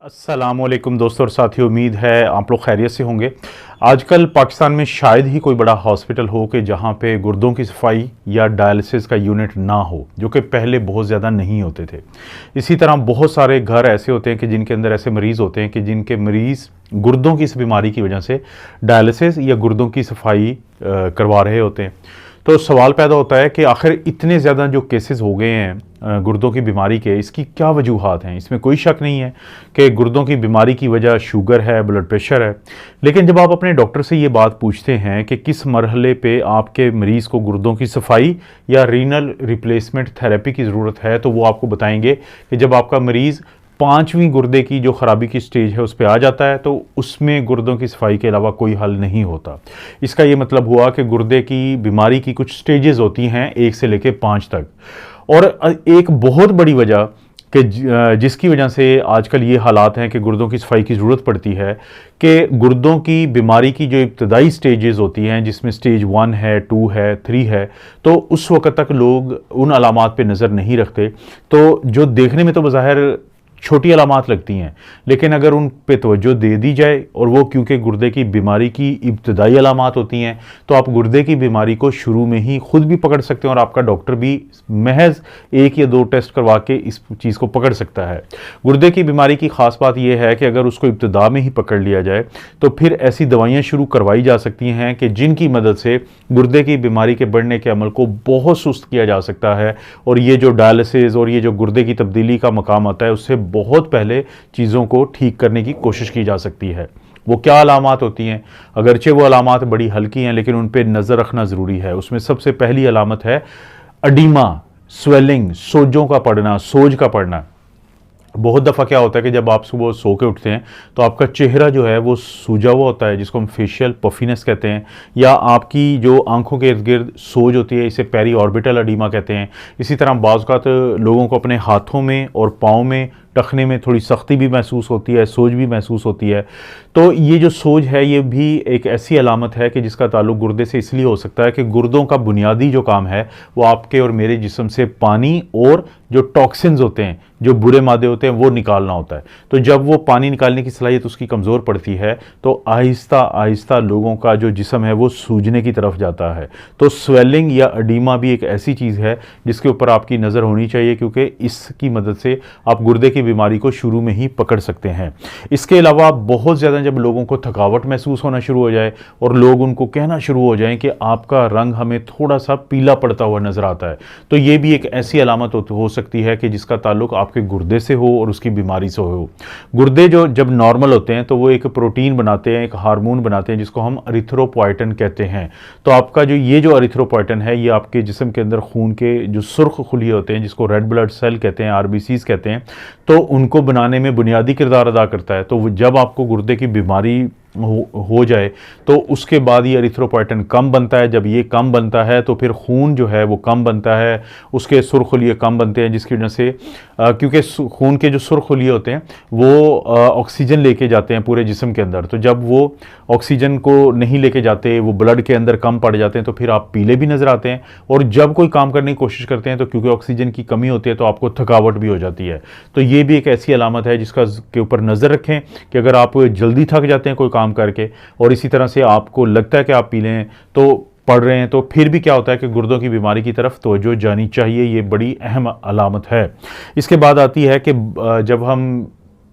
अस्सलामुअलैकुम दोस्तों और साथियों, उम्मीद है आप लोग खैरियत से होंगे। आजकल पाकिस्तान में शायद ही कोई बड़ा हॉस्पिटल हो कि जहां पे गुर्दों की सफाई या डायलिसिस का यूनिट ना हो, जो कि पहले बहुत ज़्यादा नहीं होते थे। इसी तरह बहुत सारे घर ऐसे होते हैं कि जिनके अंदर ऐसे मरीज़ होते हैं कि जिनके मरीज़ गुर्दों की इस बीमारी की वजह से डायलिसिस या गुर्दों की सफाई करवा रहे होते हैं। तो सवाल पैदा होता है कि आखिर इतने ज़्यादा जो केसेस हो गए हैं गुर्दों की बीमारी के, इसकी क्या वजूहात हैं। इसमें कोई शक नहीं है कि गुर्दों की बीमारी की वजह शुगर है, ब्लड प्रेशर है। लेकिन जब आप अपने डॉक्टर से ये बात पूछते हैं कि किस मरहले पे आपके मरीज़ को गुर्दों की सफाई या रीनल रिप्लेसमेंट थेरेपी की ज़रूरत है, तो वो आपको बताएंगे कि जब आपका मरीज़ 5वीं गुर्दे की जो ख़राबी की स्टेज है उस पर आ जाता है, तो उसमें गुर्दों की सफाई के अलावा कोई हल नहीं होता। इसका ये मतलब हुआ कि गुर्दे की बीमारी की कुछ स्टेजेस होती हैं 1 से लेकर 5 तक। और एक बहुत बड़ी वजह कि जिसकी वजह से आजकल ये हालात हैं कि गुर्दों की सफाई की ज़रूरत पड़ती है कि गुर्दों की बीमारी की जो इब्तदाई स्टेजेस होती हैं, जिसमें स्टेज 1 है, 2 है, 3 है, तो उस वक्त तक लोग उन अलामात पे नज़र नहीं रखते। तो जो देखने में तो बज़ाहिर छोटी अलामात लगती हैं, लेकिन अगर उन पे तवज्जो दे दी जाए, और वो क्योंकि गुर्दे की बीमारी की इब्तदाई अलामात होती हैं, तो आप गुर्दे की बीमारी को शुरू में ही खुद भी पकड़ सकते हैं और आपका डॉक्टर भी महज 1 या 2 टेस्ट करवा के इस चीज़ को पकड़ सकता है। गुर्दे की बीमारी की ख़ास बात यह है कि अगर उसको इब्तदा में ही पकड़ लिया जाए तो फिर ऐसी दवाइयाँ शुरू करवाई जा सकती हैं कि जिनकी मदद से गुर्दे की बीमारी के बढ़ने के अमल को बहुत सुस्त किया जा सकता है। और ये जो डायलिसिस और ये जो गुर्दे की तब्दीली का मकाम आता है, उससे बहुत पहले चीज़ों को ठीक करने की कोशिश की जा सकती है। वो क्या अलामात होती हैं? अगरचे वो अलामात बड़ी हल्की हैं, लेकिन उन पर नज़र रखना ज़रूरी है। उसमें सबसे पहली अलामत है अडीमा, स्वेलिंग, सोजों का पड़ना, सोज का पड़ना। बहुत दफ़ा क्या होता है कि जब आप सुबह सो के उठते हैं तो आपका चेहरा जो है वो सूजा हुआ होता है, जिसको हम फेशियल पफिनेस कहते हैं, या आपकी जो आंखों के इर्द गिर्द सोज होती है, इसे पेरी ऑर्बिटल अडीमा कहते हैं। इसी तरह बाज़ औक़ात लोगों को अपने हाथों में और पाँव में, टखने में थोड़ी सख्ती भी महसूस होती है, सोज भी महसूस होती है। तो ये जो सोज है ये भी एक ऐसी अलामत है कि जिसका ताल्लुक गुर्दे से इसलिए हो सकता है कि गुर्दों का बुनियादी जो काम है वो आपके और मेरे जिस्म से पानी और जो टॉक्सिन्स होते हैं, जो बुरे मादे होते हैं, वो निकालना होता है। तो जब वो पानी निकालने की सलाहियत उसकी कमज़ोर पड़ती है तो आहिस्ता आहिस्ता लोगों का जो जिस्म है वो सूजने की तरफ जाता है। तो स्वेलिंग या अडीमा भी एक ऐसी चीज़ है जिसके ऊपर आपकी नज़र होनी चाहिए, क्योंकि इसकी मदद से आप गुर्दे की बीमारी को शुरू में ही पकड़ सकते हैं। इसके अलावा बहुत ज़्यादा जब लोगों को थकावट महसूस होना शुरू हो जाए और लोग उनको कहना शुरू हो जाएं कि आपका रंग हमें थोड़ा सा पीला पड़ता हुआ नज़र आता है, तो ये भी एक ऐसी अलामत हो सकती है कि जिसका ताल्लुक आपके गुर्दे से हो और उसकी बीमारी से हो। गुर्दे जो जब नॉर्मल होते हैं तो वो एक प्रोटीन बनाते हैं, एक हार्मोन बनाते हैं, जिसको हम एरिथ्रोपोएटिन कहते हैं। तो आपका जो ये जो एरिथ्रोपोएटिन है ये आपके जिस्म के अंदर खून के जो सुर्ख खुलिये होते हैं, जिसको रेड ब्लड सेल कहते हैं, आरबीसीज कहते हैं, तो उनको बनाने में बुनियादी किरदार अदा करता है। तो जब आपको गुर्दे की बीमारी हो जाए तो उसके बाद ये एरिथ्रोपोएटिन कम बनता है। जब ये कम बनता है तो फिर खून जो है वो कम बनता है, उसके सुर्खुलिये कम बनते हैं, जिसकी वजह से क्योंकि खून के जो सुर्खुलिये होते हैं वो ऑक्सीजन लेके जाते हैं पूरे जिस्म के अंदर। तो जब वो ऑक्सीजन को नहीं लेके जाते, वो ब्लड के अंदर कम पड़ जाते हैं, तो फिर आप पीले भी नज़र आते हैं। और जब कोई काम करने की कोशिश करते हैं तो क्योंकि ऑक्सीजन की कमी होती है तो आपको थकावट भी हो जाती है। तो ये भी एक ऐसी अलामत है जिसका के ऊपर नज़र रखें कि अगर आप जल्दी थक जाते हैं कोई काम करके और इसी तरह से आपको लगता है कि आप पीले हैं तो पढ़ रहे हैं, तो फिर भी क्या होता है कि गुर्दों की बीमारी की तरफ तवज्जो जानी चाहिए। ये बड़ी अहम अलामत है। इसके बाद आती है कि जब हम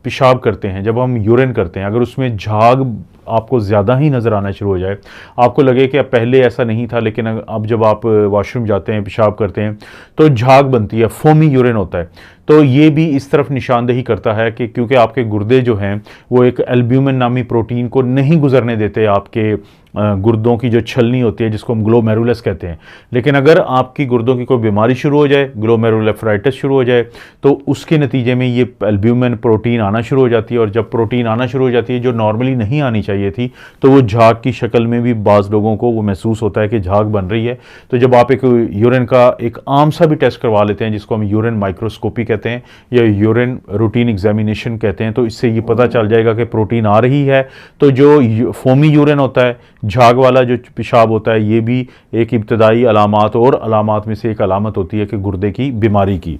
पेशाब करते हैं, जब हम यूरिन करते हैं, अगर उसमें झाग आपको ज़्यादा ही नज़र आना शुरू हो जाए, आपको लगे कि अब पहले ऐसा नहीं था लेकिन अब जब आप वॉशरूम जाते हैं, पेशाब करते हैं, तो झाग बनती है, फोमी यूरिन होता है, तो ये भी इस तरफ निशानदेही करता है कि क्योंकि आपके गुर्दे जो हैं वो एक एल्ब्यूमिन नामी प्रोटीन को नहीं गुजरने देते आपके गुर्दों की जो छलनी होती है, जिसको हम ग्लोमेरुलस कहते हैं। लेकिन अगर आपकी गुर्दों की कोई बीमारी शुरू हो जाए, ग्लोमेरुलेफ्राइटिस शुरू हो जाए, तो उसके नतीजे में ये एल्ब्यूमिन प्रोटीन आना शुरू हो जाती है। और जब प्रोटीन आना शुरू हो जाती है जो नॉर्मली नहीं आनी चाहिए थी, तो वो झाग की शक्ल में भी बाज़ लोगों को वो महसूस होता है कि झाग बन रही है। तो जब आप एक यूरिन का एक आम सा भी टेस्ट करवा लेते हैं, जिसको हम यूरिन माइक्रोस्कोपी कहते हैं या यूरिन रूटीन एग्जामिनेशन कहते हैं, तो इससे ये पता चल जाएगा कि प्रोटीन आ रही है। तो जो फोमी यूरिन होता है, झाग वाला जो पेशाब होता है, ये भी एक इब्तदाई अलामात और अलामात में से एक अलामत होती है कि गुर्दे की बीमारी की।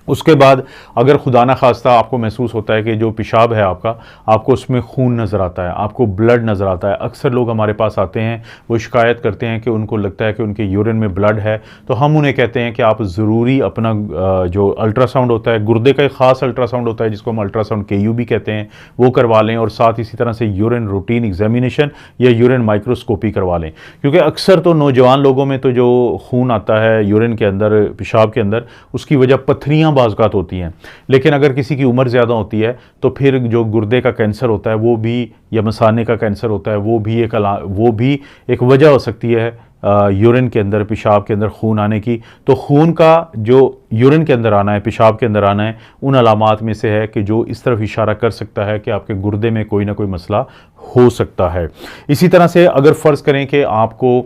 उसके बाद अगर खुदा ना खास्ता आपको महसूस होता है कि जो पेशाब है आपका, आपको उसमें खून नज़र आता है, आपको ब्लड नज़र आता है। अक्सर लोग हमारे पास आते हैं, वो शिकायत करते हैं कि उनको लगता है कि उनके यूरिन में ब्लड है, तो हम उन्हें कहते हैं कि आप ज़रूरी अपना जो अल्ट्रासाउंड होता है, गुर्दे का एक ख़ास अल्ट्रासाउंड होता है जिसको हम अल्ट्रासाउंड KU भी कहते हैं, वो करवा लें। और साथ इसी तरह से यूरिन रूटीन एग्जामिनेशन या यूरिन माइक्रोस्कोपी करवा लें, क्योंकि अक्सर तो नौजवान लोगों में तो जो खून आता है यूरिन के अंदर, पेशाब के अंदर, उसकी वजह पथरियाँ बाज़ होती हैं। लेकिन अगर किसी की उम्र ज़्यादा होती है तो फिर जो गुर्दे का कैंसर होता है वो भी, या मसाने का कैंसर होता है वो भी एक वजह हो सकती है यूरिन के अंदर, पेशाब के अंदर खून आने की। तो खून का जो यूरिन के अंदर आना है, पेशाब के अंदर आना है, उन अलामात में से है कि जो इस तरफ इशारा कर सकता है कि आपके गुर्दे में कोई ना कोई मसला हो सकता है। इसी तरह से अगर फ़र्ज़ करें कि आपको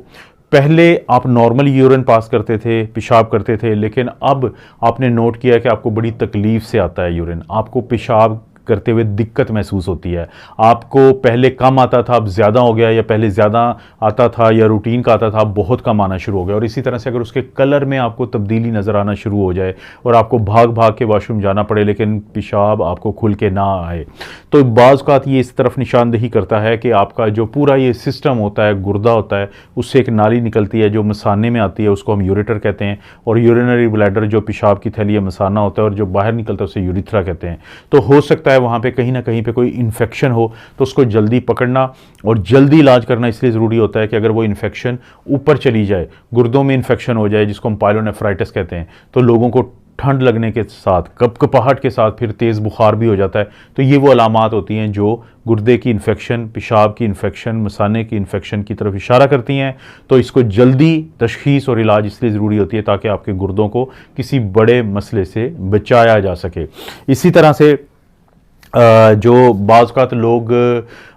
पहले आप नॉर्मल यूरिन पास करते थे, पेशाब करते थे, लेकिन अब आपने नोट किया कि आपको बड़ी तकलीफ़ से आता है यूरिन, आपको पेशाब करते हुए दिक्कत महसूस होती है, आपको पहले कम आता था अब ज़्यादा हो गया, या पहले ज़्यादा आता था या रूटीन का आता था अब बहुत कम आना शुरू हो गया। और इसी तरह से अगर उसके कलर में आपको तब्दीली नज़र आना शुरू हो जाए और आपको भाग भाग के वॉशरूम जाना पड़े लेकिन पेशाब आपको खुल के ना आए, तो बाज़ औक़ात ये इस तरफ निशानदेही करता है कि आपका जो पूरा ये सिस्टम होता है, गुर्दा होता है, उससे एक नाली निकलती है जो मसाने में आती है, उसको हम यूरेटर कहते हैं, और यूरिनरी ब्लैडर जो पेशाब की थैली मसाना होता है और जो बाहर निकलता है उसे यूरिथ्रा कहते हैं। तो हो सकता है वहाँ पे कहीं ना कहीं पे कोई इन्फेक्शन हो, तो उसको जल्दी पकड़ना और जल्दी इलाज करना इसलिए ज़रूरी होता है कि अगर वो इन्फेक्शन ऊपर चली जाए, गुर्दों में इन्फेक्शन हो जाए जिसको हम पायलोनेफ्राइटिस कहते हैं, तो लोगों को ठंड लगने के साथ, कपकपाहट के साथ फिर तेज़ बुखार भी हो जाता है। तो ये वो अलामात होती हैं जो गुर्दे की इन्फेक्शन, पेशाब की इन्फेक्शन, मसाने की इन्फेक्शन की तरफ इशारा करती हैं। तो इसको जल्दी तशख़ीस और इलाज इसलिए ज़रूरी होती है ताकि आपके गुर्दों को किसी बड़े मसले से बचाया जा सके। इसी तरह से जो बाज़ औक़ात लोग,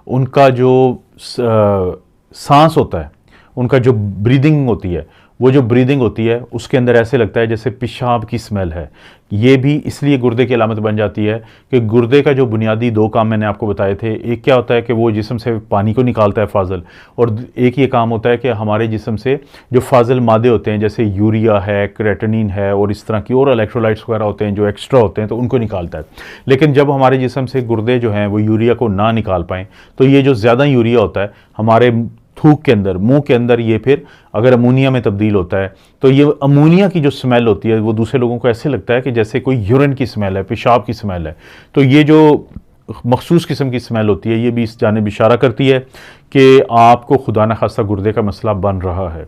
उनका जो सांस होता है, उनका जो ब्रीदिंग होती है, वो जो ब्रीदिंग होती है उसके अंदर ऐसे लगता है जैसे पेशाब की स्मेल है। ये भी इसलिए गुर्दे की अलामत बन जाती है कि गुर्दे का जो बुनियादी 2 काम मैंने आपको बताए थे, एक क्या होता है कि वो जिस्म से पानी को निकालता है फाजल, और एक ये काम होता है कि हमारे जिस्म से जो फाजल मादे होते हैं जैसे यूरिया है, क्रेटिनिन है और इस तरह की और इलेक्ट्रोलाइट्स वगैरह होते हैं जो एक्स्ट्रा होते हैं, तो उनको निकालता है। लेकिन जब हमारे जिस्म से गुर्दे जो हैं वो यूरिया को ना निकाल पाएँ, तो ये जो ज़्यादा यूरिया होता है हमारे थूक के अंदर, मुंह के अंदर, ये फिर अगर अमोनिया में तब्दील होता है, तो ये अमोनिया की जो स्मेल होती है वो दूसरे लोगों को ऐसे लगता है कि जैसे कोई यूरिन की स्मेल है, पेशाब की स्मेल है। तो ये जो मखसूस किस्म की स्मेल होती है ये भी इस जानिब इशारा करती है कि आपको खुदा न खास्ता गुर्दे का मसला बन रहा है।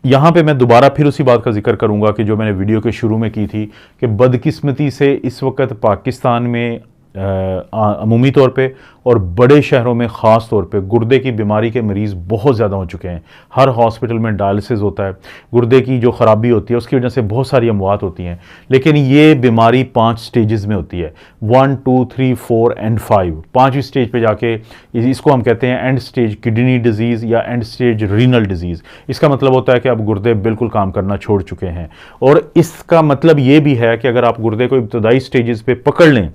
यहाँ पे मैं दोबारा फिर उसी बात का जिक्र करूँगा कि जो मैंने वीडियो के शुरू में की थी कि बदकिस्मती से इस वक्त पाकिस्तान में अमूमी तौर पे और बड़े शहरों में ख़ास तौर पे गुर्दे की बीमारी के मरीज़ बहुत ज़्यादा हो चुके हैं। हर हॉस्पिटल में डायलिसिस होता है, गुर्दे की जो ख़राबी होती है उसकी वजह से बहुत सारी अमवात होती हैं। लेकिन ये बीमारी 5 स्टेजेस में होती है, 1, 2, 3, 4 एंड 5। 5वीं स्टेज पे जाके इसको हम कहते हैं एंड स्टेज किडनी डिजीज़ या एंड स्टेज रीनल डिजीज़। इसका मतलब होता है कि अब गुर्दे बिल्कुल काम करना छोड़ चुके हैं। और इसका मतलब ये भी है कि अगर आप गुर्दे को इब्तदाई स्टेजेस पे पकड़ लें,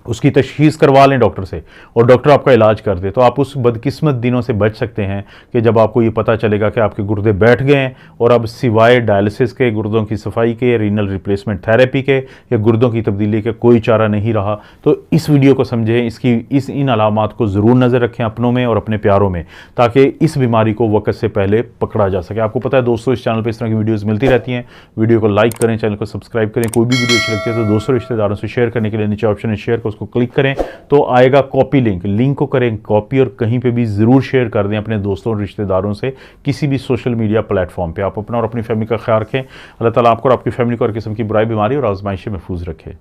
उसकी तशख़ीस करवा लें डॉक्टर से और डॉक्टर आपका इलाज कर दे, तो आप उस बदकिस्मत दिनों से बच सकते हैं कि जब आपको ये पता चलेगा कि आपके गुर्दे बैठ गए हैं और अब सिवाय डायलिसिस के, गुर्दों की सफाई के, रीनल रिप्लेसमेंट थेरेपी के या गुर्दों की तब्दीली के कोई चारा नहीं रहा। तो इस वीडियो को समझें, इन अलामात को ज़रूर नज़र रखें अपनों में और अपने प्यारों में, ताकि इस बीमारी को वक्त से पहले पकड़ा जा सके। आपको पता है दोस्तों, इस चैनल पर इस तरह की वीडियोज़ मिलती रहती हैं। वीडियो को लाइक करें, चैनल को सब्सक्राइब करें। कोई भी वीडियो अच्छी लगती है तो दोस्तों रिश्तेदारों से शेयर करने के लिए नीचे ऑप्शन है शेयर को, उसको क्लिक करें तो आएगा कॉपी लिंक को करें कॉपी और कहीं पे भी ज़रूर शेयर कर दें अपने दोस्तों और रिश्तेदारों से किसी भी सोशल मीडिया प्लेटफॉर्म पे। आप अपना और अपनी फैमिली का ख्याल रखें। अल्लाह ताला आपको और आपकी फैमिली को हर किस्म की बुराई, बीमारी और आजमाइश से महफूज रखे।